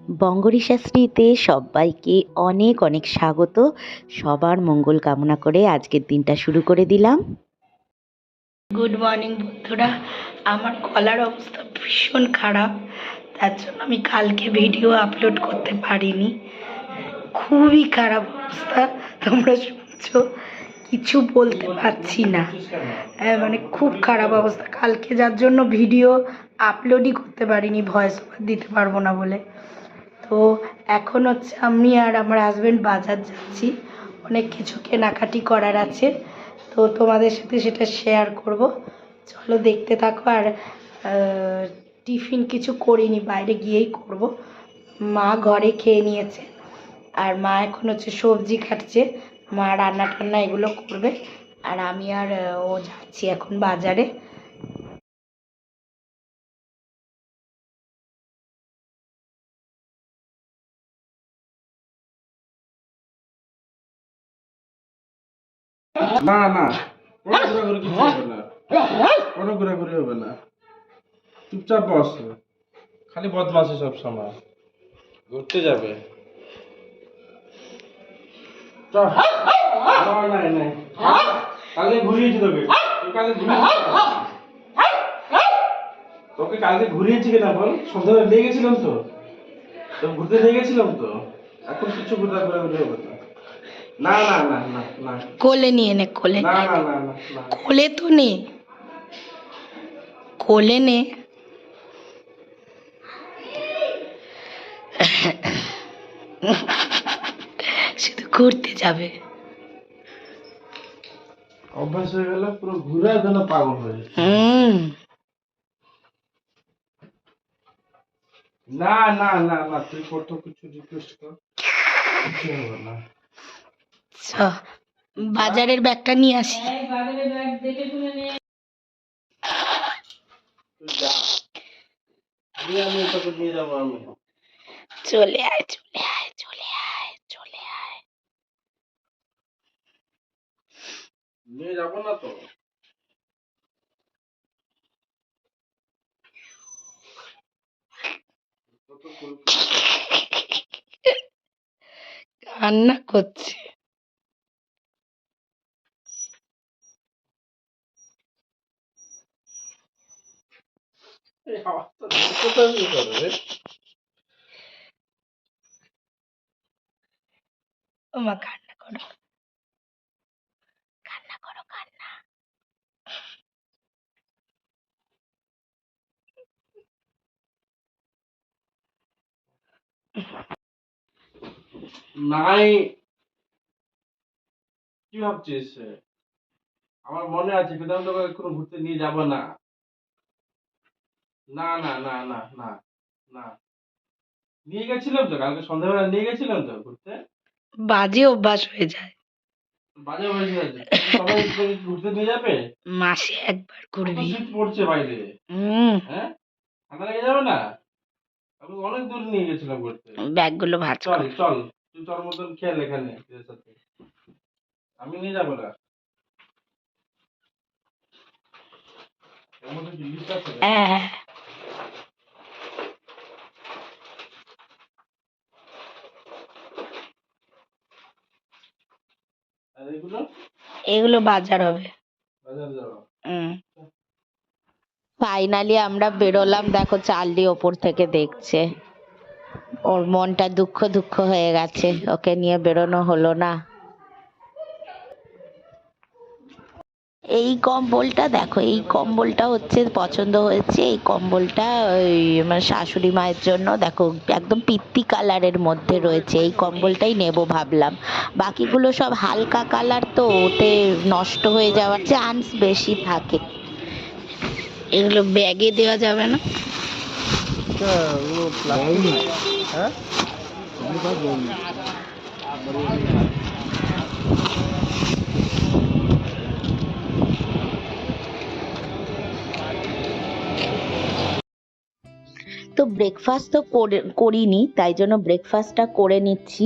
বঙ্গরি শাস্ত্রীতে সবাইকে অনেক অনেক স্বাগত। সবার মঙ্গল কামনা করে আজকের দিনটা শুরু করে দিলাম। গুড মর্নিং বন্ধুরা, আমার গলার অবস্থা ভীষণ খারাপ, তার জন্য আমি কালকে ভিডিও আপলোড করতে পারিনি। খুবই খারাপ অবস্থা, তোমরা শুনছো, কিছু বলতে পারছি না। মানে খুব খারাপ অবস্থা, কালকে যার জন্য ভিডিও আপলোডই করতে পারিনি, ভয়েস ওভার দিতে পারবো না বলে। তো এখন হচ্ছে আমি আর আমার হাজব্যান্ড বাজার যাচ্ছি, অনেক কিছু কেনাকাটি করার আছে, তো তোমাদের সাথে সেটা শেয়ার করব। চলো দেখতে থাকো। আর টিফিন কিছু করিনি, বাইরে গিয়েই করব। মা ঘরে খেয়ে নিয়েছে, আর মা এখন হচ্ছে সবজি কাটছে, মা রান্না টান্না এগুলো করবে। আর আমি আর ও যাচ্ছি এখন বাজারে। না না, কোনো ঘোরাঘুরি কিছু হবে না, কোনো ঘোরাঘুরি হবে না, চুপচাপ বস। খালি বদমাশি সব সময়, ঘুরতে যাবে। নাই নাই, কালকে ঘুরিয়েছি তোকে, তোকে কালকে ঘুরিয়েছি কিনা বল? সন্ধ্যাবেলা নিয়ে গেছিলাম তো, ঘুরতে নিয়ে গেছিলাম তো। এখন কিছু ঘোরাঘুরি হবে না। না না না না না, কোলে নিয়ে নে, কোলে না না না না, কোলে তো নে, কোলে নে। শুধু ঘুরতে যাবে। অভ্যাস হয়ে গেল, পুরো ঘুরার জন্য পাগল হয়ে যাচ্ছে। না না না না, তুই কত কিছু রিকোয়েস্ট কর, কিছু হবে না। বাজারের ব্যাগটা নিয়ে আসি। তুই যা, আমি তোকে নিয়ে যাবো। আমি চলে আয়, চলে আয়, চলে আয়, চলে আয়। নিয়ে যাবো না তো। কান্না করছে। এই হাওয়াটা কোথায় কি করে রে? ওমা কান্না করো, কান্না করো, কান্না। নাই, কি ভাবছিস? আমার মনে আছে, কিন্তু আমি তোকে কোনো ঘুরতে নিয়ে যাবো না। না না না না না না, নিয়ে গেছিলাম তো কালকে সন্ধ্যাবেলা, নিয়ে গেছিলাম তো ঘুরতে। বাজে অভ্যাস হয়ে যায়। বাজে হয়ে গেছে, সবাই তোকে ঘুরতে নিয়ে যাবে? মাসে একবার কত ঘুরবি। শীত পড়ছে বাইরে, হ্যাঁ? ঠান্ডা লেগে যাবে না? আমি অনেক দূর নিয়ে গেছিলাম ঘুরতে। ব্যাগগুলো ভাঁজ চল কর। চল, তুই তোর মতন খেল এখানে এদের সাথে, আমি নিয়ে যাবো না। এর মধ্যে কি লিস্ট আছে? হ্যাঁ, আর এগুলো এগুলো বাজার হবে। বাজার যাওয়া। ফাইনালি আমরা বেরোলাম, দেখো চার্লি ওপর থেকে দেখছে, ওর মনটা দুঃখ দুঃখ হয়ে গেছে, ওকে নিয়ে বেরোনো হলো না। এই কম্বলটা দেখো, এই কম্বলটা হচ্ছে পছন্দ হয়েছে। এই কম্বলটা ওই মানে শাশুড়ি মায়ের জন্য, দেখো একদম পিত্তি কালারের মধ্যে রয়েছে, এই কম্বলটাই নেব ভাবলাম। বাকিগুলো সব হালকা কালার, তো ওতে নষ্ট হয়ে যাওয়ার চান্স বেশি থাকে। এগুলো ব্যাগে দেওয়া যাবে না? হ্যাঁ, তো ব্রেকফাস্ট তো করিনি, তাই জন্য ব্রেকফাস্টটা করে নিচ্ছি।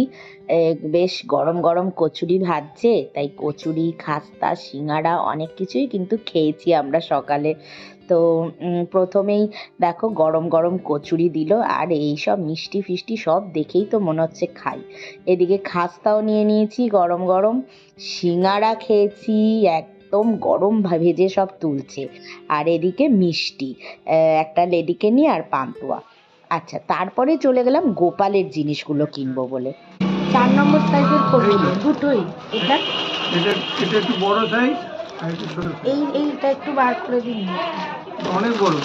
বেশ গরম গরম কচুরি ভাজছে, তাই কচুরি, খাস্তা, সিঙ্গাড়া অনেক কিছুই কিন্তু খেয়েছি আমরা সকালে। তো প্রথমেই দেখো গরম গরম কচুরি দিল, আর এই সব মিষ্টি ফিষ্টি সব দেখেই তো মনে হচ্ছে খাই। এদিকে খাস্তাও নিয়ে নিয়েছি গরম গরম, সিঙ্গারা খেয়েছি, একদম গরম ভেজে সব তুলছে। আর এদিকে মিষ্টি একটা লেডিকে নিয়ে, আর পান্তুয়া। আচ্ছা, তারপরে চলে গেলাম গোপালের জিনিসগুলো কিনবো বলে। 4 নম্বর সাইজের কোনগুলো? দুটোই। এটা এটা এটা একটু বড় সাইজ আর একটু ছোট size। এইটা একটু বার করে দিন। অনেক বড়।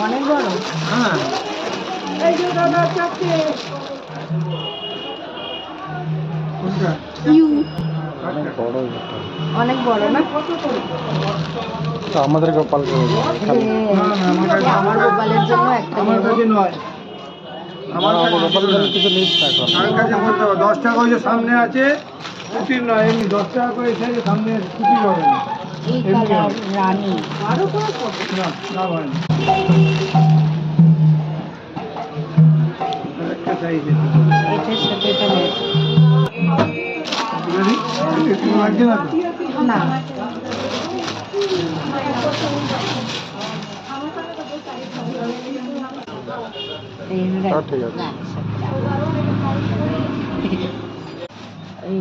অনেক বড়। হ্যাঁ কোনটা? ইউ অনেক বড় এটা। অনেক বড় না? তো আমাদের গোপাল হ্যাঁ, আমার গোপালের জন্য একটা আমার নেবো। কাছে নয়। আমার গোপালের জন্য কিছু নিস না এখন। কার কাছে বলতে হবে 10 টাকা ওই যে সামনে আছে, কুটির নয় এমনি 10 টাকা করে সাইজে সামনে কুটির হবে না। এই কালার রানী। না না ভাই একটা সাইজ এটার সাথে এটা নেব। একটু লাগছে না তো? না, ঠিক আছে। এই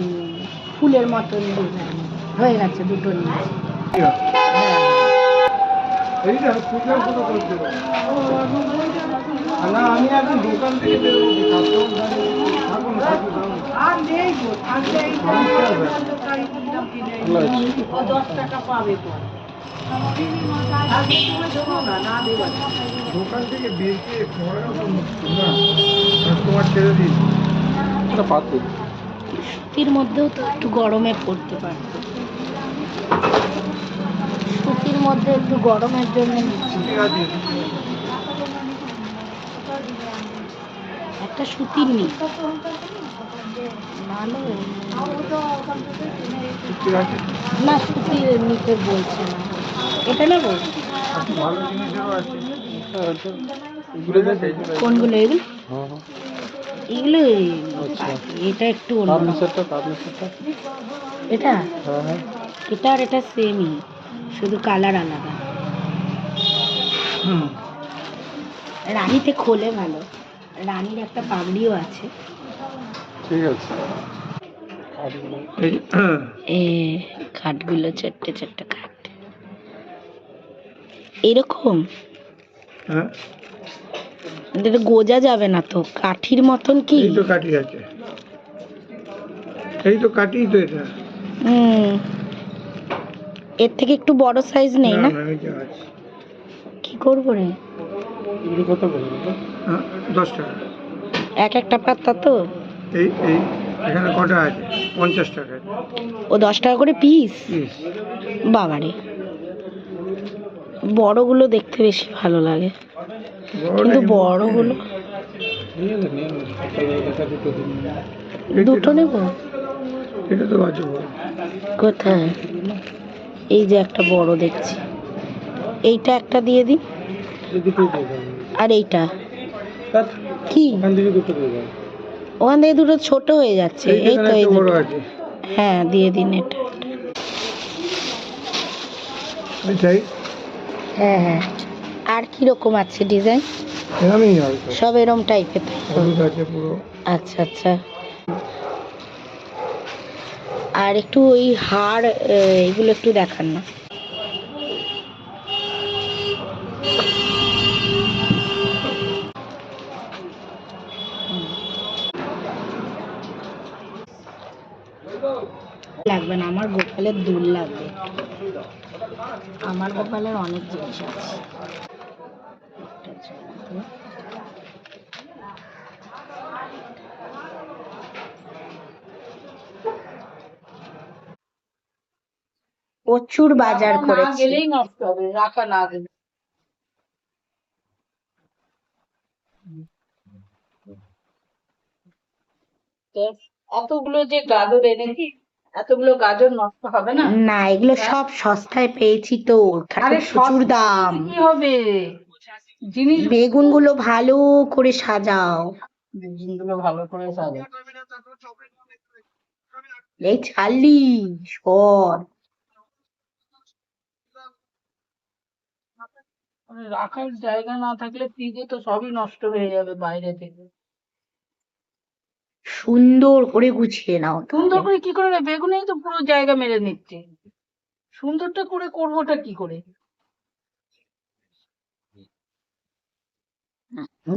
ফুলের মতন ডিজাইন হয়ে গেছে, দুটো নিয়েছি। এইটা পূজার কোনো করতে পারি না, আমি এখন দোকান থেকে বেরোবো, থাকুন থাকুন থাকুন। আর নেই গো, থাকলে এই 10 টাকা পাবে তো। দোকান থেকে বেরিয়ে তোমার ছেড়ে দিন। এটা পাতি সুতির মধ্যেও তো একটু গরমে পড়তে পারতো। সুতির মধ্যে একটু গরমের জন্য নিচ্ছি। ঠিক আছে। একটা সুতির নি ভালো ঠিক আছে। না, সুতির নিতে বলছে না। এটা নেবো। ভালো জিনিসেরও আছে। কোনগুলো এগুলো? এগুলো আচ্ছা। এটা একটু অন্য। এটা এটা আর এটা সেমই, শুধু কালার আলাদা। রানীতে খোলে ভালো, রানীর একটা পাগড়িও আছে। ঠিক আছে। এ খাটগুলো চারটে চারটে খাট এরকম। হ্যাঁ এটা গোজা যাবে না তো, কাঠির মতন কি? এই তো কাঠি আছে, এই তো কাঠি তো এটা। এর থেকে একটু বড় সাইজ নেই না? এই যে আছে। কি করবো রে? এগুলো কত করে? 10 টাকা এক একটা পাতা তো। এই এই এখানে কটা আছে? 50 টাকা ও 10 টাকা করে পিস? পিস। বাবারে, বড়গুলো দেখতে বেশি ভালো লাগে, কিন্তু বড়গুলো। দুটো নেব। এটা তো আছে বড়। কোথায়? এই যে একটা বড় দেখছি, এইটা একটা দিয়ে দিন। আর এইটা কি? ওখান থেকে দুটো ছোট হয়ে যাচ্ছে। এই তো এই বড় দুটো। আছে। হ্যাঁ, দিয়ে দিন এটা। এটাই। হ্যাঁ হ্যাঁ। আর কি রকম আছে ডিজাইন? এরকমই হবে তো। সব এরকম টাইপের? হলুদ আছে পুরো। আচ্ছা আচ্ছা। আর একটু ওই হাড় এগুলো একটু দেখান না। লাগবে না, আমার গোপালের দুল লাগবে। আমার গোপালের অনেক জিনিস আছে। প্রচুর বাজার করেছি। নষ্ট হবে, রাখা না গেলে। এতগুলো যে গাজর এনেছি, এতগুলো গাজর নষ্ট হবে না? না, এগুলো সব সস্তায় পেয়েছি তো, আরে প্রচুর দাম। কি হবে জিনিস? বেগুনগুলো ভালো করে সাজাও। বেগুনগুলো ভালো করে সাজাও। এই ছাড়লি সর। মানে রাখার জায়গা না থাকলে ফ্রিজে তো সবই নষ্ট হয়ে যাবে বাইরে থেকে। সুন্দর করে গুছিয়ে নাও সুন্দর তাহলে। করে কি করে বেগুনেই তো পুরো জায়গা মেরে নিচ্ছে। সুন্দরটা করে করবোটা কি করে?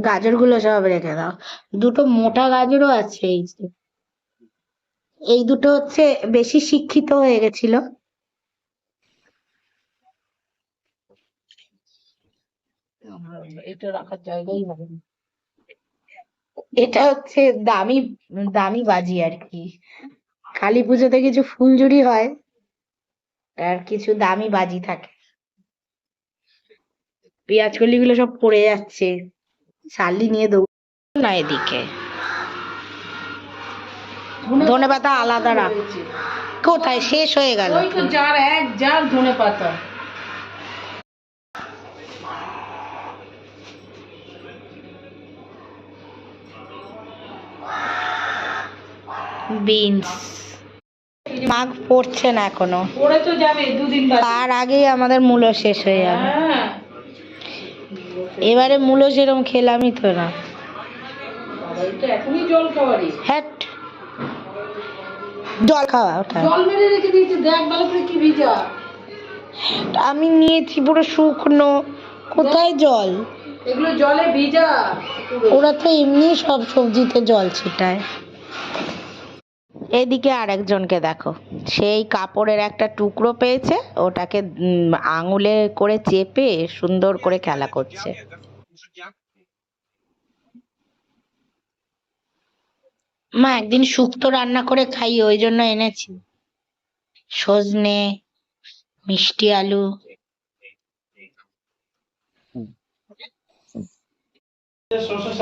গাজরগুলো সব রেখে দাও। দুটো মোটা গাজরও আছে এই যে। এই দুটো হচ্ছে বেশি শিক্ষিত হয়ে গেছিল। এটা রাখার জায়গাই হবে না। এটা হচ্ছে দামি দামি বাজি আর কি। কালী পুজোতে কিছু ফুলঝুরি হয় আর কিছু দামি বাজি থাকে। পেঁয়াজ কলিগুলো সব পড়ে যাচ্ছে, শালি নিয়ে দৌড় না এদিকে। ধনেপাতা আলাদা রাখ। হয়েছে। কোথায় শেষ হয়ে গেল? ওই তো জার এক জার ধনে পাতা। বিনস মাগ পড়ছে না এখনো, পড়ে তো যাবে দুদিন বাদে। তার আগেই আমাদের মূলো শেষ হয়ে যাবে। হ্যাঁ এবারে মূলো সেরকম খেলামই তো না। বাবা, এই তো এখনই জল খাওয়ারি। হ্যাট, জল খাওয়া ওটা। জল মেরে রেখে দিয়েছে, দেখ ভালো করে কি ভিজা। আমি নিয়েছি পুরো শুকনো, কোথায় জল? এগুলো জলে ভিজা পুরো। ওরা তো এমনি সব সবজিতে জল ছিটায়। এদিকে আরেকজনকে দেখো, সেই কাপড়ের একটা টুকরো পেয়েছে, ওটাকে আঙুলে করে চেপে সুন্দর করে খেলা করছে। মা একদিন শুক্তো রান্না করে খাই, ওই জন্য এনেছি। সজনে, মিষ্টি আলু।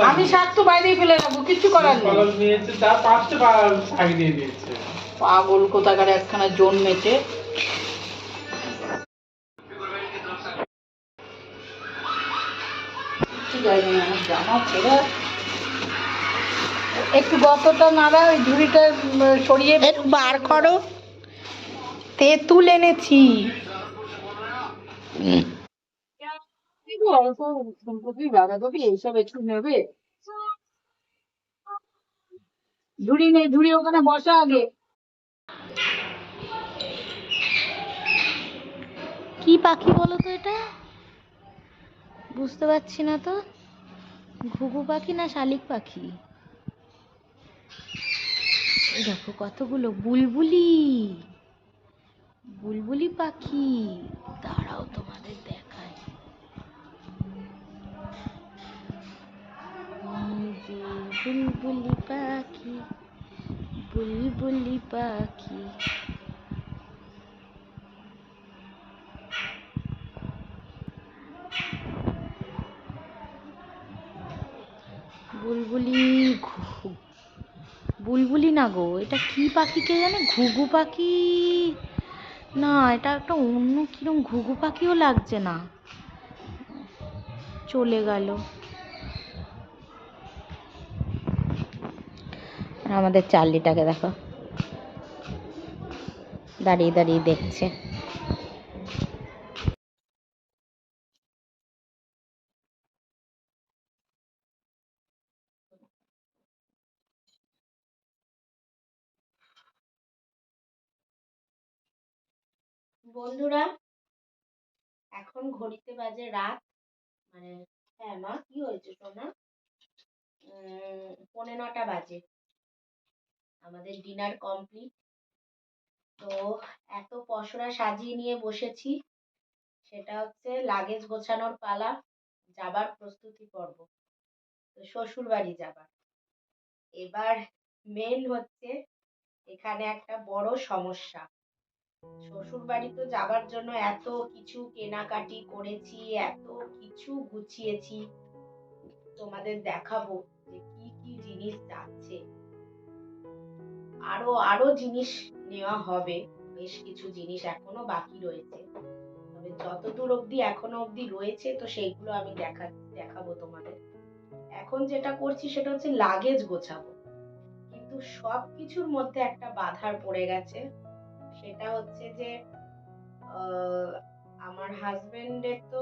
আমি শাক তো বাইরেই ফেলে রাখবো, কিচ্ছু করার নেই। পাগল নিয়েছে, চার পাঁচটা শাক দিয়ে দিয়েছে। পাগল কোথাকার একখানা জন্মেছে। ঠিক আছে, আমার জামা ছেঁড়া। একটু গতটা নাড়া, ওই ঝুড়িটা সরিয়ে একটু বার করো, তেঁতুল এনেছি। অল্প ফুলকপি বাঁধাকপি এইসব একটু নেবে। ঝুড়ি নেই, ঝুড়ি ওখানে বসা আগে। কি পাখি বলো তো এটা? বুঝতে পারছি না তো। ঘুঘু পাখি না শালিক পাখি? এই দেখো কতগুলো বুলবুলি, বুলবুলি পাখি। দাঁড়াও তোমাদের দেখাই। এই যে বুলবুলি পাখি, বুলবুলি পাখি। বুলবুলি বুলবুলি না গো, এটা কি পাখি কে জানে? ঘুঘু পাখি না, এটা একটা অন্য কিরম ঘুঘু পাখিও লাগছে না, চলে গেল। আমাদের চার্লিটাকে দেখো, দাঁড়িয়ে দাঁড়িয়ে দেখছে। বন্ধুরা, এখন ঘড়িতে বাজে রাত, মানে হ্যাঁ মা কি হয়েছে সোনা, 9:45 বাজে। আমাদের ডিনার কমপ্লিট। তো এত পসরা সাজিয়ে নিয়ে বসেছি, সেটা হচ্ছে লাগেজ গোছানোর পালা, যাবার প্রস্তুতি পর্ব। তো শ্বশুর বাড়ি যাবার। এবার মেন হচ্ছে এখানে একটা বড় সমস্যা। শ্বশুর বাড়ি তো যাবার জন্য এত কিছু কেনাকাটি করেছি, এত কিছু গুছিয়েছি, তোমাদের দেখাবো যে কি কি জিনিস যাচ্ছে। আরো আরো জিনিস নেওয়া হবে, বেশ কিছু জিনিস এখনো বাকি রয়েছে। তবে যতদূর অবধি এখনো অবধি রয়েছে, তো সেইগুলো আমি দেখাবো তোমাদের। এখন যেটা করছি সেটা হচ্ছে লাগেজ গোছাবো, কিন্তু সবকিছুর মধ্যে একটা বাধার পড়ে গেছে। সেটা হচ্ছে যে আমার হাজবেন্ডের তো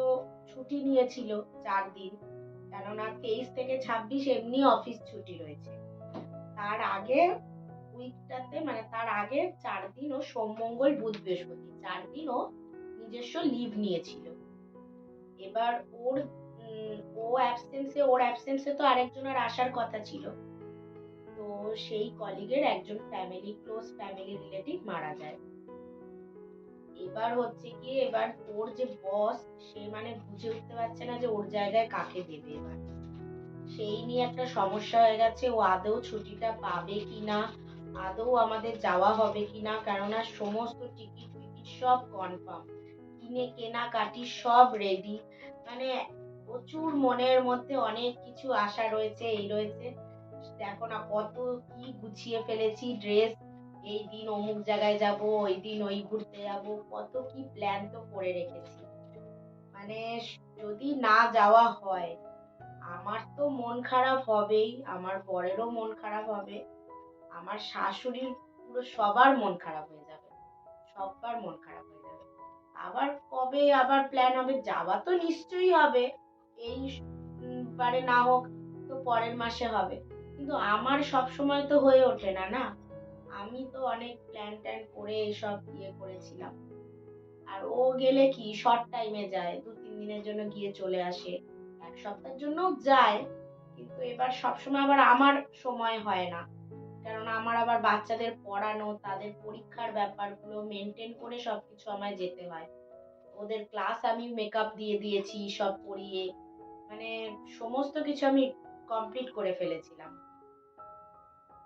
ছুটি নিয়েছিল 4 দিন, কেননা 23 থেকে 26 এমনি অফিস ছুটি রয়েছে। তার আগে উইকটাতে মানে তার আগে 4 দিন ও সোম মঙ্গল বুধ বৃহস্পতি 4 দিন ও নিজস্ব লিভ নিয়েছিল। এবার ওর অ্যাবসেন্সে তো আরেকজনের আসার কথা ছিল। তো সেই কলিগের একজন ক্লোজ ফ্যামিলি রিলেটিভ মারা যায়। এবার হচ্ছে গিয়ে এবার ওর যে বস সে মানে বুঝে উঠতে পারছে না যে ওর জায়গায় কাকে দেবে। এবার সেই নিয়ে একটা সমস্যা হয়ে গেছে, ও আদৌ ছুটিটা পাবে কিনা, আদৌ আমাদের যাওয়া হবে কিনা, কেননা সমস্ত টিকিট ফিকিট সব কনফার্ম, কেনাকাটি সব রেডি। মানে প্রচুর মনের মধ্যে অনেক কিছু আশা রয়েছে, এই রয়েছে। দেখো না কত কি গুছিয়ে ফেলেছি ড্রেস, এই দিন অমুক জায়গায় যাব, ওই দিন ওই ঘুরতে যাব, কত কি প্ল্যান তো করে রেখেছি। মানে যদি না যাওয়া হয় আমার তো মন খারাপ হবেই, আমার বরেরও মন খারাপ হবে, আমার শাশুড়ির, পুরো সবার মন খারাপ হয়ে যাবে, সবার মন খারাপ হয়ে যাবে। আবার কবে আবার প্ল্যান হবে, যাওয়া তো নিশ্চয়ই হবে, এই বারে না হোক তো পরের মাসে হবে, কিন্তু আমার সব সময় তো হয়ে ওঠে না না। আমি তো অনেক প্ল্যান ট্যান করে এইসব করেছিলাম। আর ও গেলে কি শর্ট টাইমে যায়, 2-3 দিনের জন্য গিয়ে চলে আসে, 1 সপ্তাহের জন্য যায়, কিন্তু এবার সবসময় আবার আমার সময় হয় না, কারণ আমার আবার বাচ্চাদের পড়ানো, তাদের পরীক্ষার ব্যাপারগুলো মেনটেন করে সবকিছু আমায় যেতে হয়। ওদের ক্লাস আমি মেকআপ দিয়ে দিয়েছি সব পড়িয়ে, মানে সমস্ত কিছু আমি কমপ্লিট করে ফেলেছিলাম।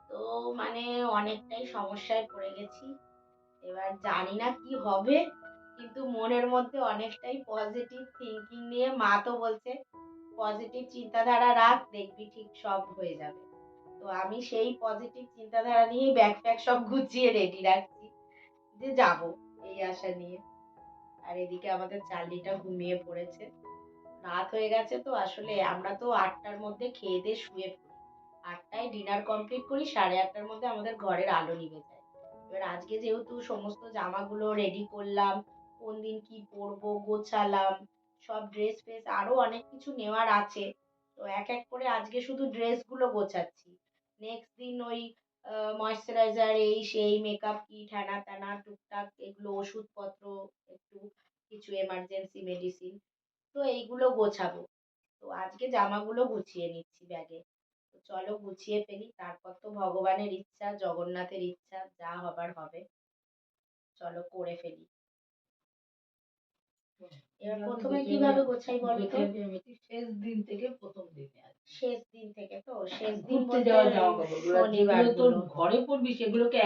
তো মানে অনেকটাই সমস্যায় পড়ে গেছি। এবার জানি না কি হবে, কিন্তু মনের মধ্যে অনেকটাই পজিটিভ থিঙ্কিং নিয়ে, মা তো বলছে পজিটিভ চিন্তাধারা রাখ, দেখবি ঠিক সব হয়ে যাবে। তো আমি সেই পজিটিভ চিন্তাধারা নিয়ে ব্যাগ ফ্যাগ সব গুছিয়ে রেডি রাখছি যে যাব, এই আশা নিয়ে। আর এদিকে আমাদের চার্লিটা ঘুমিয়ে পড়েছে, রাত হয়ে গেছে তো, আসলে আমরা তো 8টার মধ্যে খেয়ে দিয়ে শুয়ে পড়ি, 8টায় ডিনার কমপ্লিট করি, 8:30টার মধ্যে আমাদের ঘরের আলো নিভে যায়। এবার আজকে যেহেতু সমস্ত জামাগুলো রেডি করলাম, কোন দিন কি পরবো গোছালাম, সব ড্রেস ফ্রেস আরো অনেক কিছু নেওয়ার আছে, তো এক এক করে আজকে শুধু ড্রেস গুলো গোছাচ্ছি। নেক্সট দিন ওই ময়শ্চারাইজার, এই সেই মেকআপ কিট, হ্যানা ত্যানা টুকটাক এগুলো, ওষুধপত্র, একটু কিছু এমার্জেন্সি মেডিসিন, তো এইগুলো গোছাবো। তো আজকে জামাগুলো গুছিয়ে নিচ্ছি ব্যাগে। তো চলো গুছিয়ে ফেলি, তারপর তো ভগবানের ইচ্ছা, জগন্নাথের ইচ্ছা, যা হবার হবে, চলো করে ফেলি। এবার প্রথমে কিভাবে গোছাই বলো তো? শেষ দিন থেকে প্রথম দিনে আর কি। শেষ দিন থেকে, তো শেষ দিন ঘুরতে বলতে যাওয়া জামা কাপড়গুলো, শনিবার যেগুলো তোর ঘরে পরবি সেগুলোকে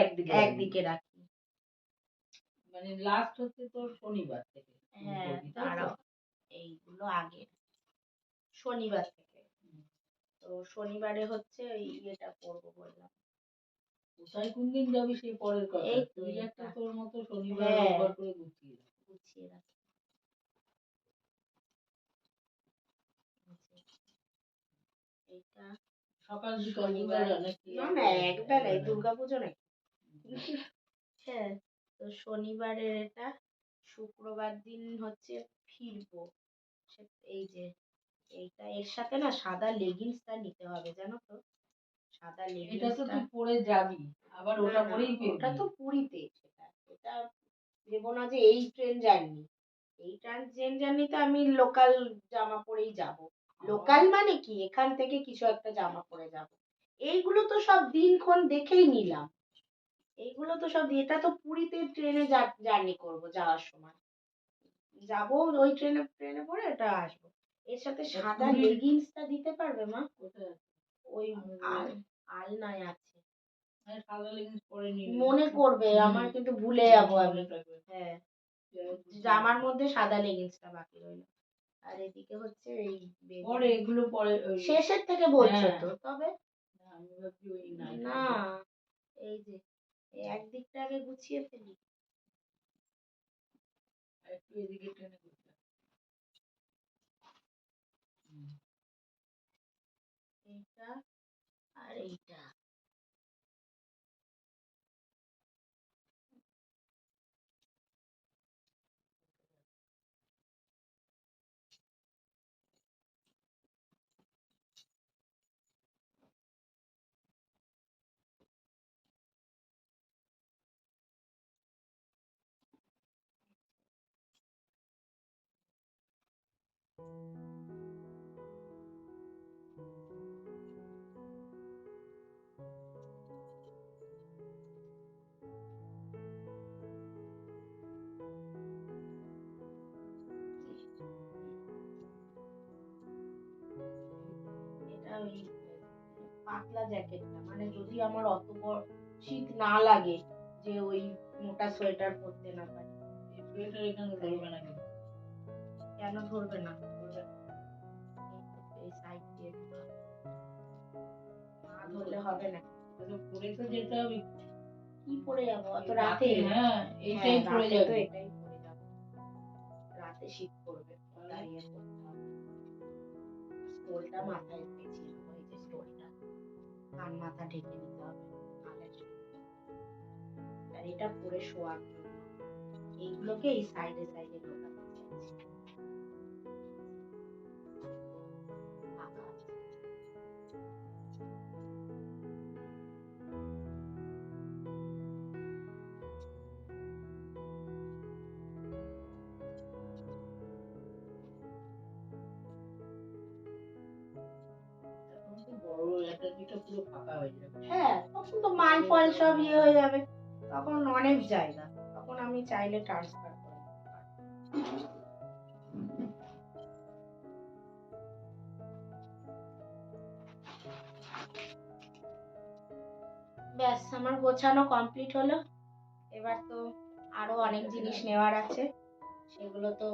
একদিকে রাখি। মানে লাস্ট হচ্ছে তোর শনিবার থেকে শুরু হ্যাঁ করবি, তাই তো? দাঁড়াও, এইগুলো আগে শনিবার থেকে। তো শনিবারে হচ্ছে এই ইয়েটা করবো বললাম। কোথায় কোন দিন যাবি সেই পরের কথা, এই তো তুই একটা এইটা। তোর মতো শনিবার হ্যাঁ রোববার করে গুছিয়ে রাখ। গুছিয়ে রাখি। এইটা সকাল বিকাল শনিবার, দুবেলা নাকি না না একবেলাই, দুর্গাপুজো নাকি। হ্যাঁ, তো শনিবারের এটা, শুক্রবার দিন হচ্ছে ফিরবো। এই যে এইটা, এর সাথে না সাদা লেগিংসটা নিতে হবে জানো তো, সাদা এটা তো লেগিংসটা। তুই পরে যাবি, আবার না ওটা না পরেই ওটা ফিরবি। তো পুরীতে, সেটা এটা দেবো না যে এই ট্রেন জার্নি, এই ট্রেন জার্নিতে আমি লোকাল জামা পরেই যাব। লোকাল মানে কি, এখান থেকে কিছু একটা জামা পরে যাব। এইগুলো তো সব দিনক্ষণ দেখেই নিলাম, এইগুলো তো সব, এটা তো পুরীতে ট্রেনে জার্নি করব, যাওয়ার সময় যাব ওই ট্রেনে করে এটা আসবো। এর সাথে এটা সাদা পুরীর লেগিংসটা দিতে পারবে মা? কোথায় আছে? ওই আমি আল আলনায় আছে, আমি সাদা লেগিংস পরে নিবি। মনে করবে, আমার কিন্তু ভুলে যাবো আমি। মনে থাকবে। হ্যাঁ, জামার মধ্যে সাদা লেগিংসটা বাকি রইলো। আর এদিকে হচ্ছে এই পরে এগুলো পরে শেষের থেকে বলছো হ্যাঁ। তো, তবে আমি ভাবছি ওই নাইট না, এই যে এই একদিকটা আগে গুছিয়ে ফেলি। একটু এদিকে টেনে করতে। এইটা আর এইটা, এটা ওই পাতলা জ্যাকেটটা, মানে যদি আমার অত বড় শীত না লাগে যে ওই মোটা সোয়েটার পরতে না পারি। এই সোয়েটার এখানে ধরবে না কিন্তু। কেন ধরবে না? এই সাইড দিয়ে দিতে হবে। না ধরলে হবে না। তো পরে তো যেতে হবে। কি পরে যাবো অত রাতে? হ্যাঁ, এইটাই পরে রাতে তো যাবে। এটাই পরে যাবো। রাতে শীত করবে, দাঁড়িয়ে পড়তে হবে। স্টোলটা মাথায় পেঁচিয়ে নেবো, এই যে স্টোলটা কান মাথা ঢেকে নিতে হবে, নাহলে আর এটা পরে শোয়ার জন্য এইগুলোকে এই সাইডে সাইডে ঢোকাতে চাইছি। ফাঁকা আছে। এখন তো বড় একটা দুটো পুরো ফাঁকা হয়ে যাবে। হ্যাঁ, তখন তো মাল ফল সব ইয়ে হয়ে যাবে, তখন অনেক জায়গা, তখন আমি চাইলে ট্রান্সফার করে নিতে পারবো। ব্যাস, আমার গোছানো কমপ্লিট হলো। এবার তো আরো অনেক জিনিস নেওয়ার আছে, সেগুলো তো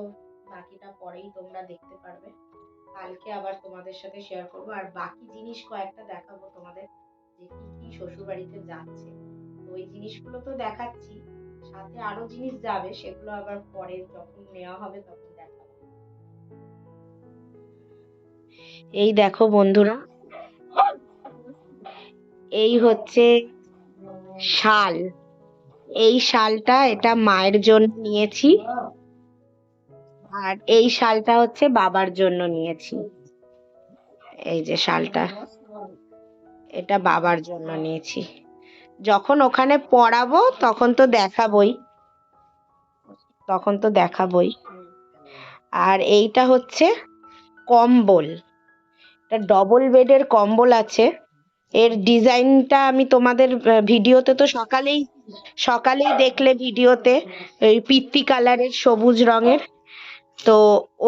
বাকিটা পরেই তোমরা দেখতে পারবে। কালকে আবার তোমাদের সাথে শেয়ার করব, আর বাকি জিনিস কয়েকটা দেখাবো তোমাদের, যে কি কি শ্বশুর বাড়িতে যাচ্ছে। তো ওই জিনিসগুলো তো দেখাচ্ছি, সাথে আরো জিনিস যাবে, সেগুলো আবার পরে যখন নেওয়া হবে তখন দেখাবো। এই দেখো বন্ধুরা, এই হচ্ছে শাল। এই শালটা এটা মায়ের জন্য নিয়েছি, আর এই শালটা হচ্ছে বাবার জন্য নিয়েছি। এই যে শালটা, এটা বাবার জন্য নিয়েছি। যখন ওখানে পড়াবো তখন তো দেখাবই, তখন তো দেখাবই। আর এইটা হচ্ছে কম্বল, এটা ডবল বেডের কম্বল আছে। এর ডিজাইনটা আমি তোমাদের ভিডিওতে তো সকালেই দেখলে ভিডিওতে, ওই পিত্তি কালারের সবুজ রঙের। তো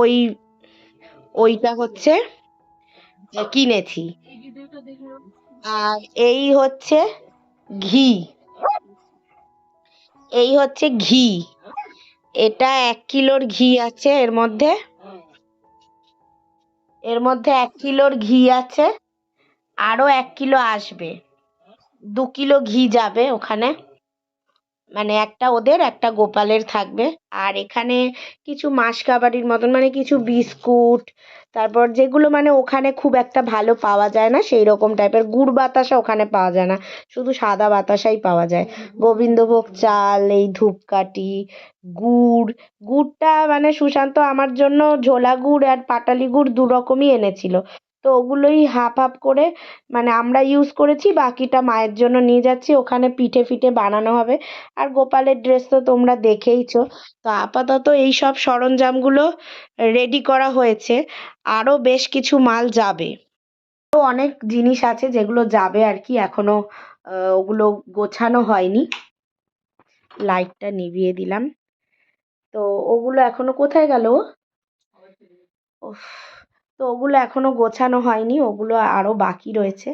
ওই ওইটা হচ্ছে কিনেছি। আর এই হচ্ছে ঘি, এই হচ্ছে ঘি। এটা 1 কিলোর ঘি আছে এর মধ্যে, এর মধ্যে 1 কিলোর ঘি আছে, আরো 1 কিলো আসবে, 2 কিলো ঘি যাবে ওখানে, মানে একটা ওদের একটা গোপালের থাকবে। আর এখানে কিছু মাসকাবাড়ির মতন, মানে কিছু বিস্কুট, তারপর যেগুলো মানে ওখানে খুব একটা ভালো পাওয়া যায় না সেই রকম টাইপের। গুড় বাতাসা ওখানে পাওয়া যায় না, শুধু সাদা বাতাসাই পাওয়া যায়। গোবিন্দভোগ চাল, এই ধূপকাঠি, গুড়। গুড়টা মানে সুশান্ত আমার জন্য ঝোলা গুড় আর পাটালি গুড় 2 রকমই এনেছিল। তো ওগুলোই হাফ হাফ করে মানে আমরা ইউজ করেছি, বাকিটা মায়ের জন্য নিয়ে যাচ্ছি। ওখানে পিঠে ফিঠে বানানো হবে। আর গোপালের ড্রেস তো তোমরা দেখেইছো। তো আপাতত এই সব সরঞ্জামগুলো রেডি করা হয়েছে, আরো বেশ কিছু মাল যাবে। তো অনেক জিনিস আছে যেগুলো যাবে আর কি, এখনো ওগুলো গোছানো হয়নি। লাইটটা নিভিয়ে দিলাম। তো ওগুলো এখনো কোথায় গেল? উফ, তো ওগুলো এখনো গোছানো হয়নি, ওগুলো আরো বাকি রয়েছে।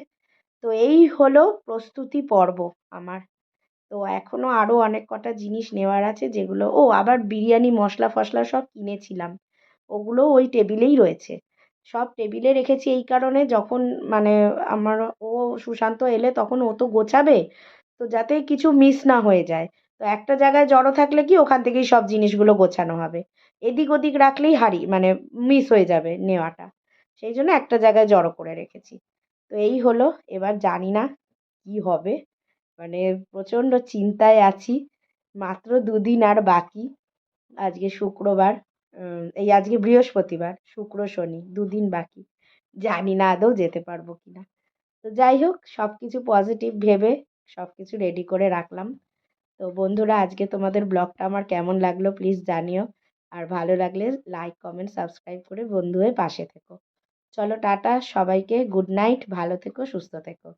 তো এই হলো প্রস্তুতি পর্ব আমার। তো এখনো আরো অনেক কটা জিনিস নেওয়ার আছে, যেগুলো আবার বিরিয়ানি মশলা ফসলা সব কিনেছিলাম, ওগুলো ওই টেবিলেই রয়েছে। সব টেবিলে রেখেছি এই কারণে, যখন মানে আমার সুশান্ত এলে তখন ও তো গোছাবে, তো যাতে কিছু মিস না হয়ে যায়। তো একটা জায়গায় জড়ো থাকলে কি ওখান থেকেই সব জিনিসগুলো গোছানো হবে, এদিক ওদিক রাখলেই মানে মিস হয়ে যাবে নেওয়াটা। সেই জন্য একটা জায়গায় জড়ো করে রেখেছি। তো এই হলো, এবার জানি না কি হবে, মানে প্রচণ্ড চিন্তায় আছি। মাত্র 2 দিন আর বাকি। আজকে শুক্রবার, এই আজকে বৃহস্পতিবার, শুক্র শনি 2 দিন বাকি। জানি না আদৌ যেতে পারবো কিনা। তো যাই হোক, সবকিছু পজিটিভ ভেবে সবকিছু রেডি করে রাখলাম। তো বন্ধুরা, আজকে তোমাদের ব্লগটা আমার কেমন লাগলো প্লিজ জানিও। আর ভালো লাগলে লাইক কমেন্ট সাবস্ক্রাইব করে বন্ধু হয়ে পাশে থেকো। চলো টাটা, সবাইকে গুড নাইট, ভালো থেকো, সুস্থ থেকো।